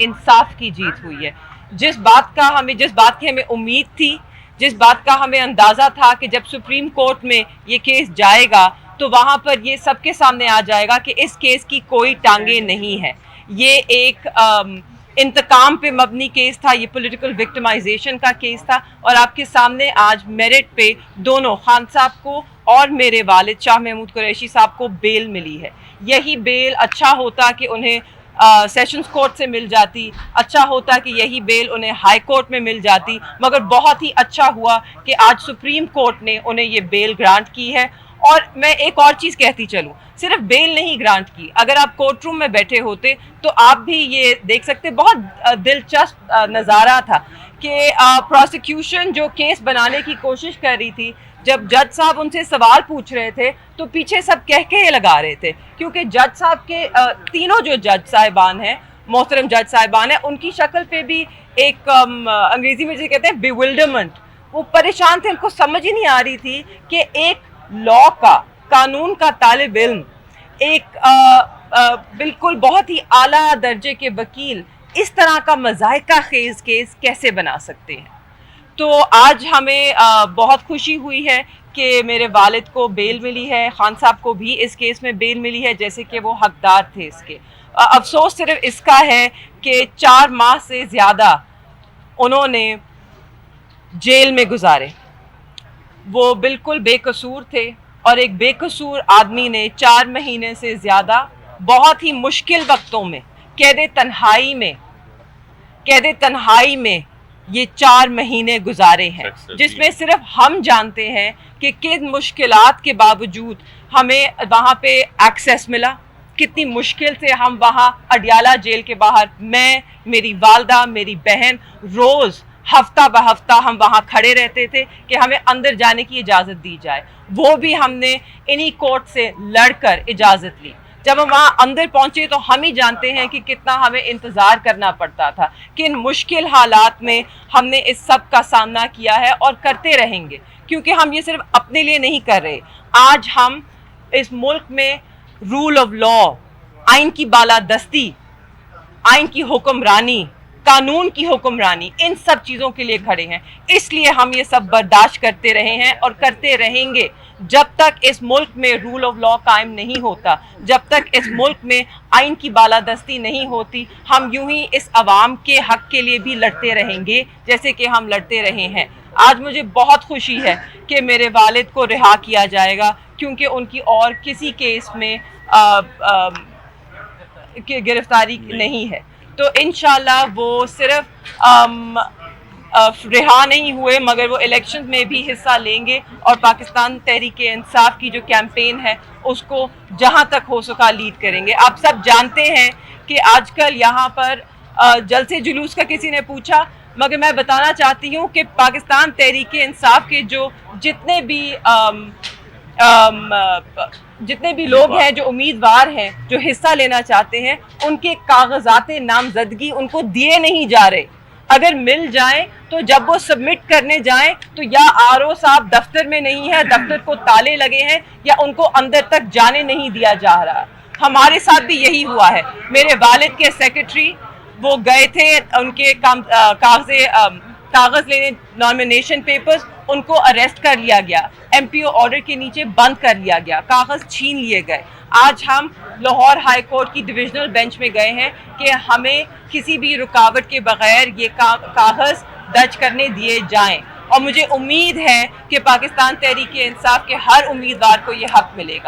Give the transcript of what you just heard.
इंसाफ की जीत हुई है। जिस बात की हमें उम्मीद थी, जिस बात का हमें अंदाज़ा था कि जब सुप्रीम कोर्ट में ये केस जाएगा तो वहाँ पर ये सबके सामने आ जाएगा कि इस केस की कोई टांगे नहीं है। ये एक इंतकाम पे मबनी केस था, ये पॉलिटिकल विक्टिमाइजेशन का केस था, और आपके सामने आज मेरिट पे दोनों खान साहब को और मेरे वालिद शाह महमूद कुरैशी साहब को बेल मिली है। यही बेल अच्छा होता कि उन्हें सेशंस कोर्ट से मिल जाती, अच्छा होता कि यही बेल उन्हें हाई कोर्ट में मिल जाती, मगर बहुत ही अच्छा हुआ कि आज सुप्रीम कोर्ट ने उन्हें ये बेल ग्रांट की है। और मैं एक और चीज़ कहती चलूँ, सिर्फ बेल नहीं ग्रांट की, अगर आप कोर्ट रूम में बैठे होते तो आप भी ये देख सकते, बहुत दिलचस्प नज़ारा था कि प्रोसिक्यूशन जो केस बनाने की कोशिश कर रही थी, जब जज साहब उनसे सवाल पूछ रहे थे तो पीछे सब कह लगा रहे थे, क्योंकि जज साहब के तीनों जो जज साहिबान हैं, मोहतरम जज साहिबान हैं, उनकी शक्ल पे भी एक अंग्रेज़ी में जिसे कहते हैं बिविल्डरमेंट, वो परेशान थे, उनको समझ ही नहीं आ रही थी कि एक लॉ का, कानून का तालिब इल्म, एक बिल्कुल बहुत ही आला दर्जे के वकील इस तरह का मज़ाहिका खेज केस कैसे बना सकते हैं। तो आज हमें बहुत खुशी हुई है कि मेरे वालिद को बेल मिली है, खान साहब को भी इस केस में बेल मिली है, जैसे कि वो हकदार थे इसके। अफसोस सिर्फ इसका है कि 4 माह से ज़्यादा उन्होंने जेल में गुजारे। वो बिल्कुल बेकसूर थे, और एक बेकसूर आदमी ने 4 महीने से ज़्यादा बहुत ही मुश्किल वक्तों में कैद तन्हाई में ये 4 महीने गुजारे हैं, जिसमें सिर्फ हम जानते हैं कि किन मुश्किलात के बावजूद हमें वहाँ पे एक्सेस मिला, कितनी मुश्किल से हम वहाँ अडियाला जेल के बाहर, मैं, मेरी वालदा, मेरी बहन, रोज़ हफ्ता ब हफ्ता हम वहाँ खड़े रहते थे कि हमें अंदर जाने की इजाज़त दी जाए। वो भी हमने इन्हीं कोर्ट से लड़कर इजाज़त ली। जब हम वहाँ अंदर पहुँचे तो हम ही जानते हैं कि कितना हमें इंतज़ार करना पड़ता था, किन मुश्किल हालात में हमने इस सब का सामना किया है और करते रहेंगे, क्योंकि हम ये सिर्फ अपने लिए नहीं कर रहे। आज हम इस मुल्क में रूल ऑफ लॉ, आइन की बालादस्ती, आइन की हुक्मरानी, कानून की हुक्मरानी, इन सब चीज़ों के लिए खड़े हैं। इसलिए हम ये सब बर्दाश्त करते रहे हैं और करते रहेंगे जब तक इस मुल्क में रूल ऑफ लॉ कायम नहीं होता, जब तक इस मुल्क में आइन की बालादस्ती नहीं होती। हम यूं ही इस अवाम के हक़ के लिए भी लड़ते रहेंगे जैसे कि हम लड़ते रहे हैं। आज मुझे बहुत खुशी है कि मेरे वालिद को रिहा किया जाएगा, क्योंकि उनकी और किसी केस में गिरफ्तारी नहीं है। तो इंशाल्लाह वो सिर्फ रिहा नहीं हुए, मगर वो इलेक्शन में भी हिस्सा लेंगे और पाकिस्तान तहरीक इंसाफ की जो कैंपेन है उसको जहां तक हो सका लीड करेंगे। आप सब जानते हैं कि आजकल यहाँ पर जलसे जुलूस का किसी ने पूछा, मगर मैं बताना चाहती हूँ कि पाकिस्तान तहरीक इंसाफ के जो जितने भी लोग हैं, जो उम्मीदवार हैं, जो हिस्सा लेना चाहते हैं, उनके कागजात नामजदगी उनको दिए नहीं जा रहे। अगर मिल जाएं तो जब वो सबमिट करने जाएं तो या आरओ साहब दफ्तर में नहीं है, दफ्तर को ताले लगे हैं, या उनको अंदर तक जाने नहीं दिया जा रहा। हमारे साथ भी यही हुआ है। मेरे वालिद के सेक्रेटरी वो गए थे उनके कागज़ लेने, नॉमिनेशन पेपर्स, उनको अरेस्ट कर लिया गया, एमपीओ ऑर्डर के नीचे बंद कर लिया गया, कागज़ छीन लिए गए। आज हम लाहौर हाई कोर्ट की डिविजनल बेंच में गए हैं कि हमें किसी भी रुकावट के बगैर ये कागज़ दर्ज करने दिए जाएं, और मुझे उम्मीद है कि पाकिस्तान तहरीक इंसाफ के हर उम्मीदवार को ये हक़ मिलेगा।